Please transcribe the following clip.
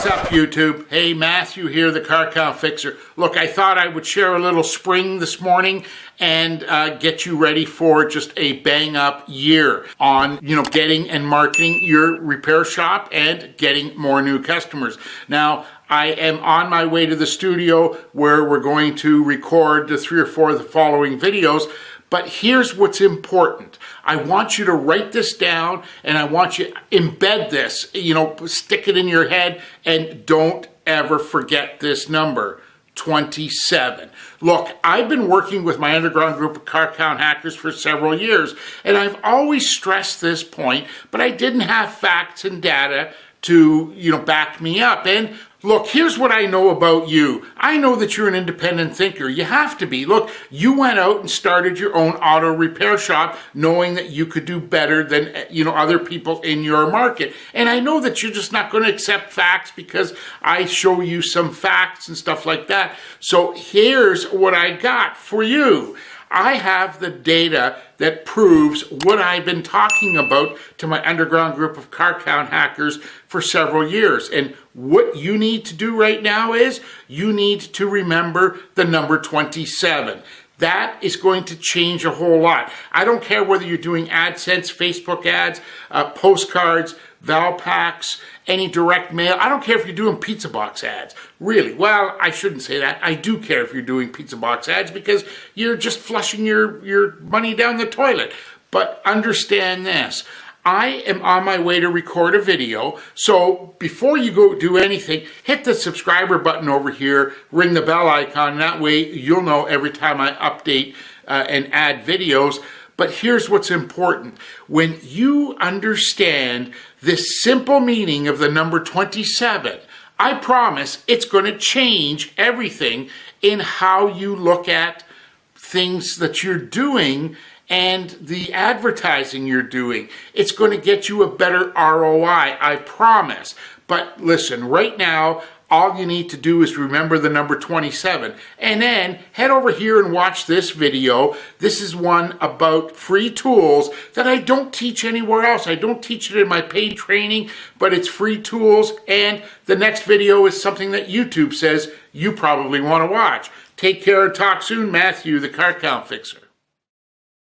What's up, YouTube? Hey, Matthew here, the Car Count Fixer. Look, I thought I would share a little spring this morning and get you ready for just a bang-up year on, getting and marketing your repair shop and getting more new customers. Now, I am on my way to the studio where we're going to record the 3 or 4 of the following videos. But here's what's important. I want you to write this down and I want you to embed this, stick it in your head and don't ever forget this number, 27. Look, I've been working with my underground group of car count hackers for several years and I've always stressed this point, but I didn't have facts and data to, back me up. And look, here's what I know about you. I know that you're an independent thinker. You have to be. Look, you went out and started your own auto repair shop knowing that you could do better than, other people in your market. And I know that you're just not going to accept facts because I show you some facts and stuff like that. So here's what I got for you. I have the data that proves what I've been talking about to my underground group of car count hackers for several years. And what you need to do right now is you need to remember the number 27. That is going to change a whole lot. I don't care whether you're doing AdSense, Facebook ads, postcards, Valpaks, any direct mail. I don't care if you're doing pizza box ads. Really, well, I shouldn't say that. I do care if you're doing pizza box ads because you're just flushing your money down the toilet. But understand this. I am on my way to record a video, so before you go do anything, hit the subscriber button over here, ring the bell icon, and that way you'll know every time I update and add videos. But here's what's important. When you understand this simple meaning of the number 27, I promise it's going to change everything in how you look at things that you're doing and the advertising you're doing. It's going to get you a better ROI, I promise. But listen, right now, all you need to do is remember the number 27. And then head over here and watch this video. This is one about free tools that I don't teach anywhere else. I don't teach it in my paid training, but it's free tools. And the next video is something that YouTube says you probably want to watch. Take care and talk soon. Matthew, the Car Count Fixer.